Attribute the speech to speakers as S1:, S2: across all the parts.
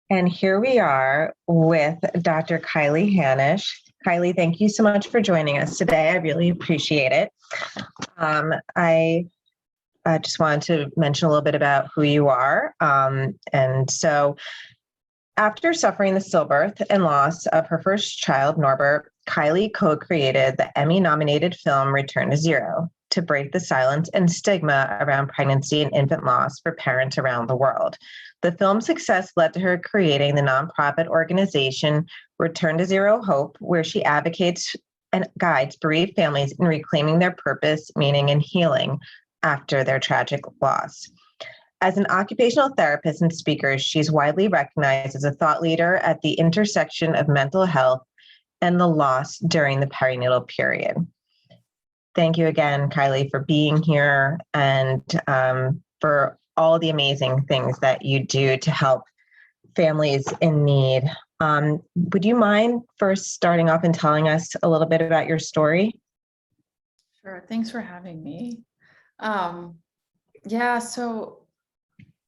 S1: And here we are with Dr. Kiley Hanish. Kiley, thank you so much for joining us today. I really appreciate it. I just wanted to mention a little bit about who you are. After suffering the stillbirth and loss of her first child, Norbert, Kiley co-created the Emmy-nominated film Return to Zero to break the silence and stigma around pregnancy and infant loss for parents around the world. The film's success led to her creating the nonprofit organization Return to Zero Hope, where she advocates and guides bereaved families in reclaiming their purpose, meaning, and healing after their tragic loss. As an occupational therapist and speaker, she's widely recognized as a thought leader at the intersection of mental health and the loss during the perinatal period. Thank you again, Kiley, for being here and for all the amazing things that you do to help families in need. Would you mind first starting off and telling us a little bit about your story?
S2: Sure. Thanks for having me. So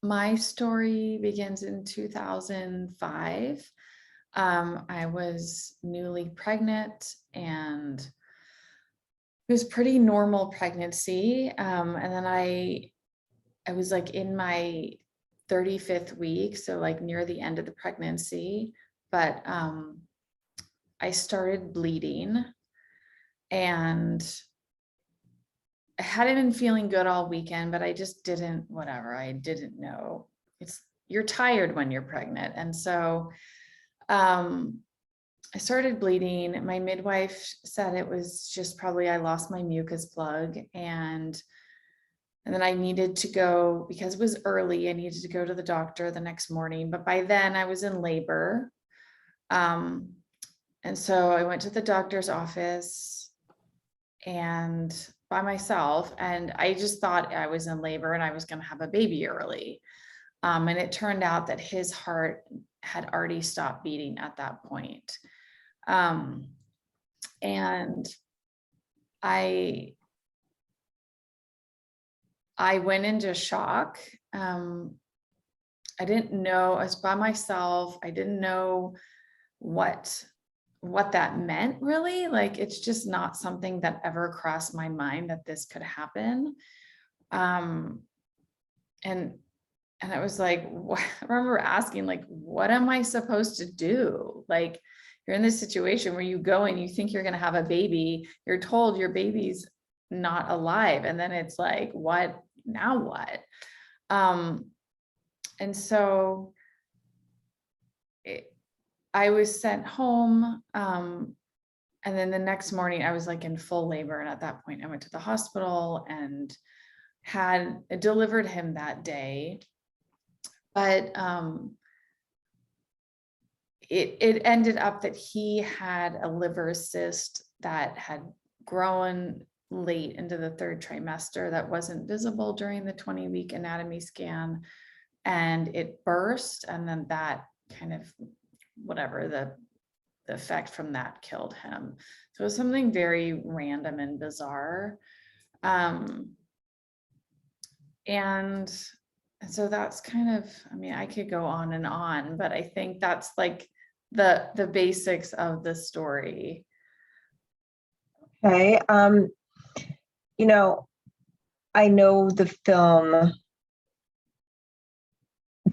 S2: my story begins in 2005. I was newly pregnant and it was pretty normal pregnancy. And then I was like in my 35th week, so like near the end of the pregnancy, but I started bleeding and I hadn't been feeling good all weekend, but I just didn't know. You're tired when you're pregnant. And so I started bleeding. My midwife said it was just probably I lost my mucus plug, and then I needed to go, because it was early, I needed to go to the doctor the next morning. But by then I was in labor. And so I went to the doctor's office and by myself, and I just thought I was in labor and I was going to have a baby early. And it turned out that his heart had already stopped beating at that point. And I went into shock. I didn't know, I was by myself. I didn't know what that meant really. Like, it's just not something that ever crossed my mind that this could happen. And I was like, I remember asking, like, what am I supposed to do? Like, you're in this situation where you go and you think you're going to have a baby. You're told your baby's not alive. And then it's like, what? Now what? And so I was sent home. And then the next morning I was like in full labor. And at that point I went to the hospital and had delivered him that day. But it ended up that he had a liver cyst that had grown late into the third trimester that wasn't visible during the 20-week anatomy scan, and it burst, and then that kind of the effect from that killed him. So it was something very random and bizarre. And so that's kind of, I mean, I could go on and on, but I think that's like the basics of the story.
S1: Okay. I know the film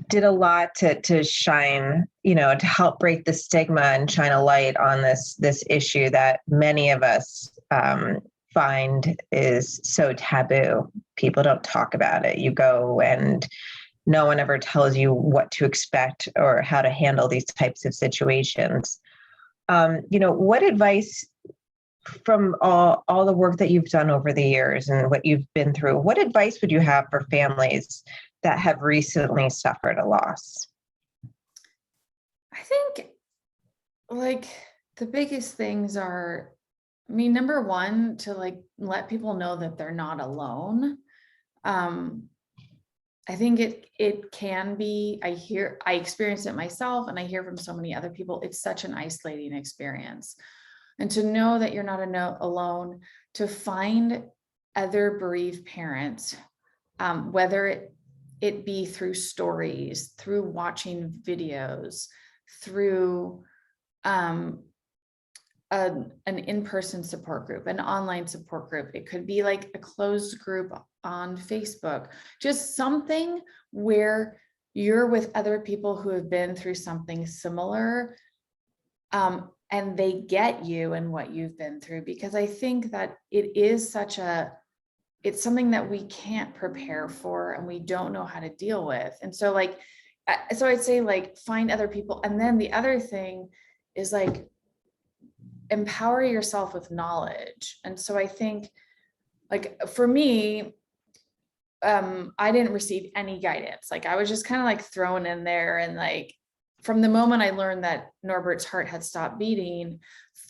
S1: did a lot to shine, to help break the stigma and shine a light on this issue that many of us find is so taboo. People don't talk about it. You go and no one ever tells you what to expect or how to handle these types of situations. What advice, from all the work that you've done over the years and what you've been through, what advice would you have for families that have recently suffered a loss?
S2: I think like the biggest things are, I mean, number one, to like let people know that they're not alone. I think it can be, I experienced it myself and I hear from so many other people, it's such an isolating experience. And to know that you're not alone, to find other bereaved parents, whether it be through stories, through watching videos, through an in-person support group, an online support group. It could be like a closed group on Facebook, just something where you're with other people who have been through something similar, and they get you and what you've been through. Because I think that it's something that we can't prepare for and we don't know how to deal with. And so like, so I'd say like find other people. And then the other thing is like empower yourself with knowledge. And so I think like for me, I didn't receive any guidance. Like I was just kind of like thrown in there. And like, from the moment I learned that Norbert's heart had stopped beating,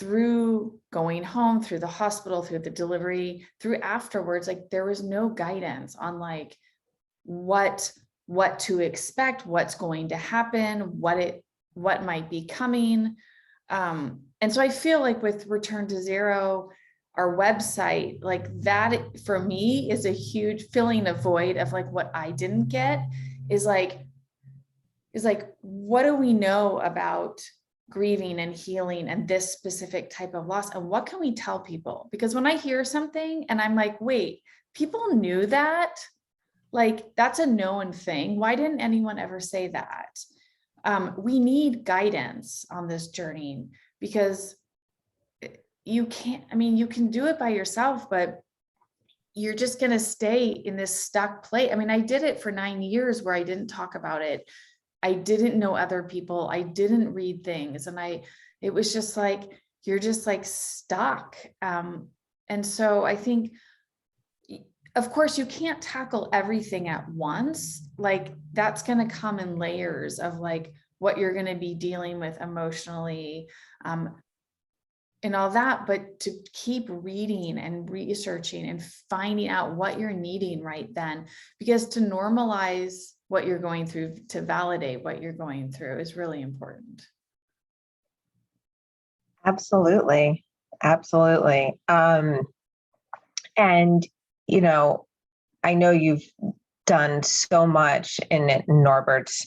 S2: through going home, through the hospital, through the delivery, through afterwards, like there was no guidance on like what to expect, what's going to happen, what might be coming. And so I feel like with Return to Zero, our website, like that for me is a huge filling a void of like what I didn't get is like, what do we know about grieving and healing and this specific type of loss? And what can we tell people? Because when I hear something and I'm like, wait, people knew that, like, that's a known thing. Why didn't anyone ever say that? We need guidance on this journey because you can't, I mean, you can do it by yourself, but you're just going to stay in this stuck place. I mean, I did it for 9 years where I didn't talk about it. I didn't know other people. I didn't read things. And it was just like, you're just like stuck. And so I think, of course, you can't tackle everything at once. Like that's going to come in layers of like what you're going to be dealing with emotionally, and all that, but to keep reading and researching and finding out what you're needing right then, because to normalize what you're going through, to validate what you're going through is really important.
S1: Absolutely. Absolutely. And, you know, I know you've done so much in Norbert's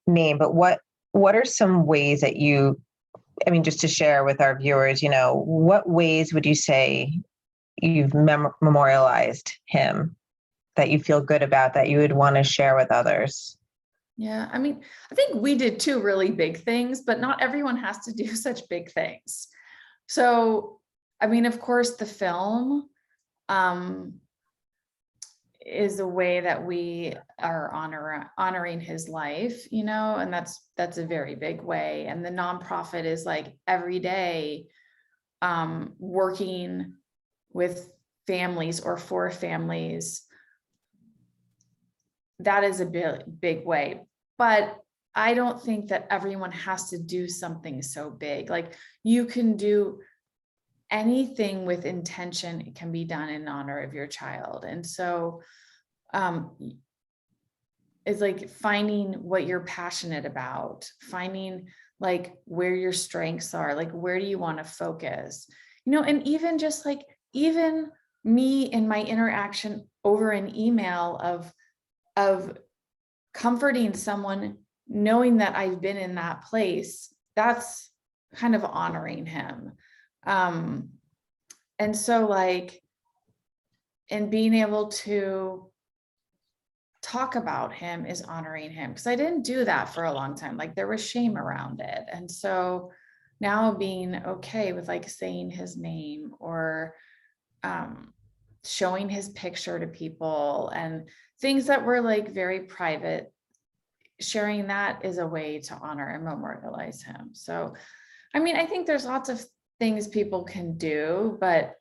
S1: name, but what are some ways that just to share with our viewers, what ways would you say you've memorialized him that you feel good about, that you would want to share with others?
S2: Yeah, I mean, I think we did 2 really big things, but not everyone has to do such big things. So, I mean, of course, the film is a way that we are honoring his life, and that's a very big way. And the nonprofit is like every day working with families or for families. That is a big way, but I don't think that everyone has to do something so big. Like you can do anything with intention. It can be done in honor of your child. And so it's like finding what you're passionate about, finding like where your strengths are, like where do you want to focus, and even just like, even me in my interaction over an email of comforting someone, knowing that I've been in that place, that's kind of honoring him. And so like, and being able to talk about him is honoring him, because I didn't do that for a long time. Like there was shame around it. And so now being okay with like saying his name or showing his picture to people and things that were like very private, sharing that is a way to honor and memorialize him. So, I mean, I think there's lots of things people can do, but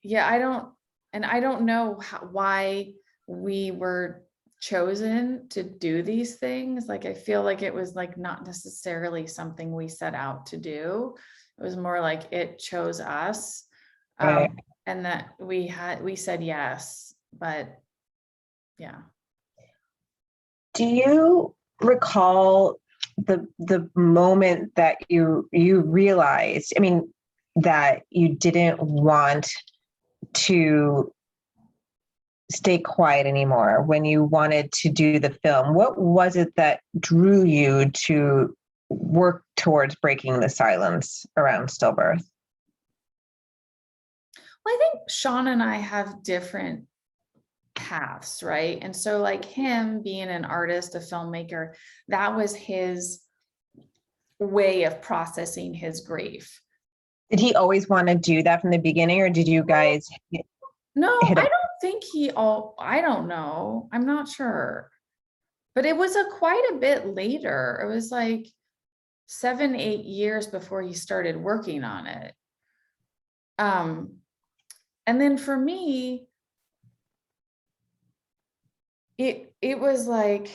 S2: yeah, I don't know why we were chosen to do these things. Like, I feel like it was like not necessarily something we set out to do. It was more like it chose us.
S1: Right.
S2: And that we said yes, but yeah.
S1: Do you recall the moment that you realized, that you didn't want to stay quiet anymore when you wanted to do the film? What was it that drew you to work towards breaking the silence around stillbirth?
S2: Well, I think Sean and I have different paths, right? And so like him being an artist, a filmmaker, that was his way of processing his grief.
S1: Did he always want to do that from the beginning, or did you guys
S2: No,
S1: hit
S2: I
S1: a
S2: don't think I don't know. I'm not sure. But it was quite a bit later. It was like 7, 8 years before he started working on it. And then for me, it was like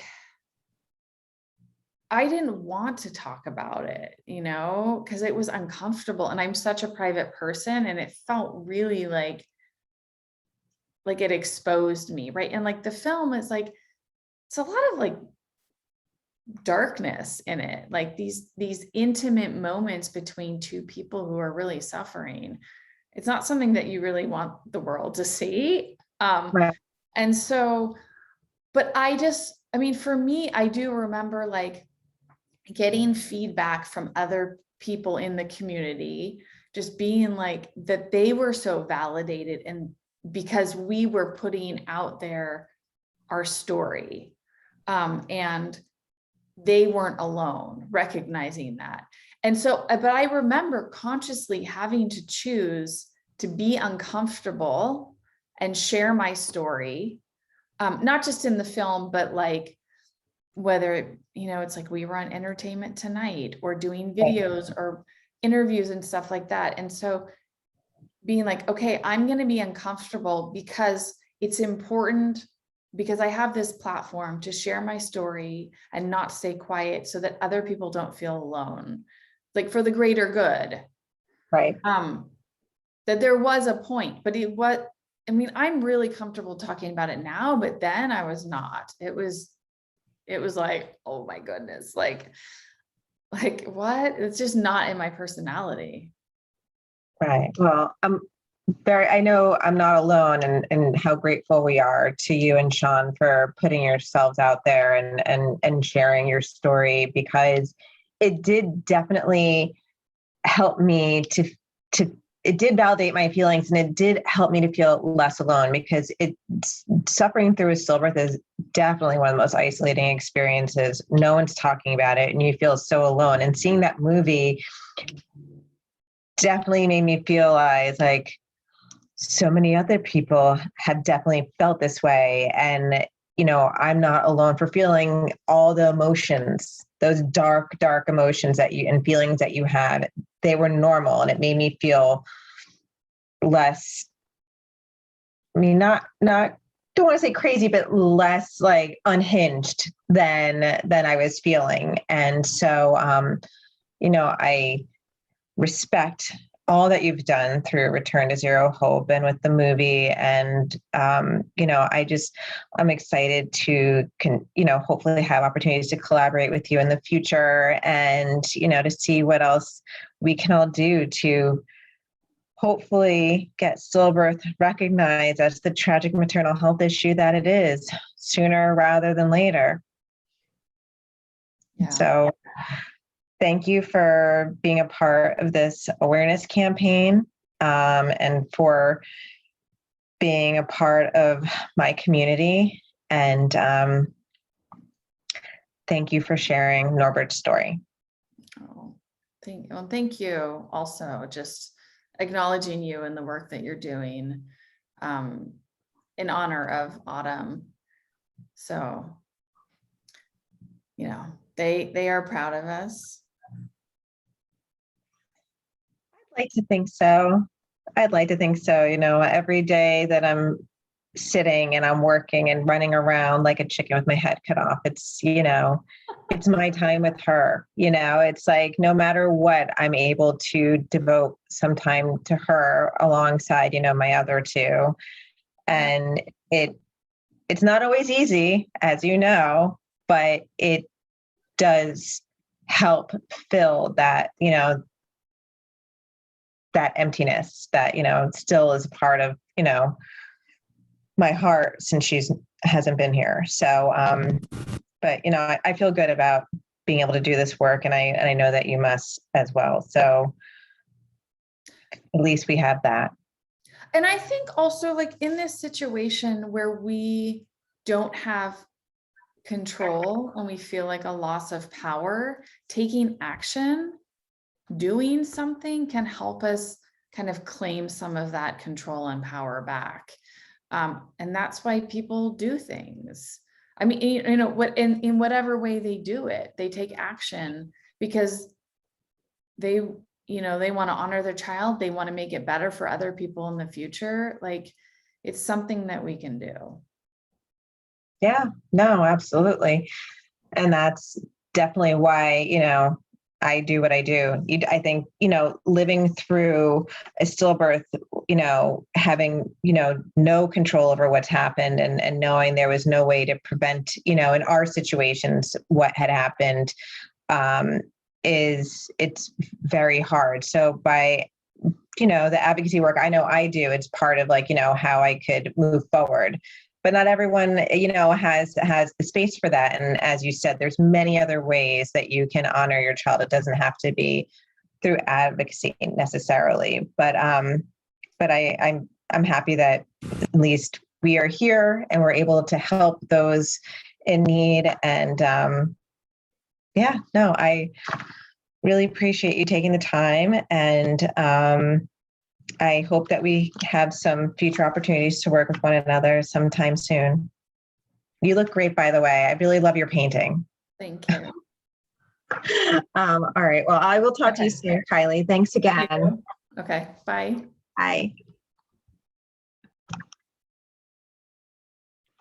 S2: I didn't want to talk about it, because it was uncomfortable, and I'm such a private person, and it felt really like it exposed me, right? And like the film is like, it's a lot of like darkness in it, like these intimate moments between two people who are really suffering. It's not something that you really want the world to see.
S1: right.
S2: And so, but I mean, for me, I do remember like getting feedback from other people in the community, just being like that they were so validated, and because we were putting out there our story, and they weren't alone, recognizing that. And so, but I remember consciously having to choose to be uncomfortable and share my story, not just in the film, but like whether, it's like we were on Entertainment Tonight or doing videos or interviews and stuff like that. And so being like, okay, I'm going to be uncomfortable because it's important, because I have this platform to share my story and not stay quiet so that other people don't feel alone, like for the greater good.
S1: Right.
S2: That there was a point, but I'm really comfortable talking about it now, but then I was not. It was like, oh my goodness, like what? It's just not in my personality.
S1: Right. Well, I know I'm not alone, and how grateful we are to you and Sean for putting yourselves out there and sharing your story, because it did definitely help me to it did validate my feelings, and it did help me to feel less alone, because suffering through a stillbirth is definitely one of the most isolating experiences. No one's talking about it, and you feel so alone. And seeing that movie definitely made me realize like so many other people have definitely felt this way. And, I'm not alone for feeling all the emotions, those dark, dark emotions and feelings that you had. They were normal, and it made me feel less, not, don't want to say crazy, but less like unhinged than I was feeling. And so, I respect all that you've done through Return to Zero Hope and with the movie. And, I'm excited to, hopefully have opportunities to collaborate with you in the future, and, to see what else we can all do to hopefully get stillbirth recognized as the tragic maternal health issue that it is, sooner rather than later.
S2: Yeah.
S1: So thank you for being a part of this awareness campaign, and for being a part of my community. And thank you for sharing Norbert's story.
S2: Oh, thank you. Also, just acknowledging you and the work that you're doing, in honor of Autumn. So, they are proud of us.
S1: I'd like to think so. Every day that I'm sitting and I'm working and running around like a chicken with my head cut off, it's my time with her. It's like, no matter what, I'm able to devote some time to her alongside, my other two. And it's not always easy, as you know, but it does help fill that, that emptiness that, still is part of, my heart since she's hasn't been here. So, but I feel good about being able to do this work, and I know that you must as well. So at least we have that.
S2: And I think also, like, in this situation where we don't have control and we feel like a loss of power, taking action, doing something can help us kind of claim some of that control and power back. And that's why people do things. I mean, what in whatever way they do it, they take action because they want to honor their child. They want to make it better for other people in the future. Like, it's something that we can do.
S1: Yeah, no, absolutely. And that's definitely why, I do what I do. I think, living through a stillbirth, having, no control over what's happened and knowing there was no way to prevent, in our situations, what had happened, it's very hard. So by, the advocacy work, I know I do, it's part of like, how I could move forward. But not everyone, has the space for that. And as you said, there's many other ways that you can honor your child. It doesn't have to be through advocacy necessarily. But I'm happy that at least we are here and we're able to help those in need. And I really appreciate you taking the time, and I hope that we have some future opportunities to work with one another sometime soon. You look great, by the way. I really love your painting.
S2: Thank you.
S1: All right. Well, I will talk to you soon, Kiley. Thanks again.
S2: Okay. Bye.
S1: Bye.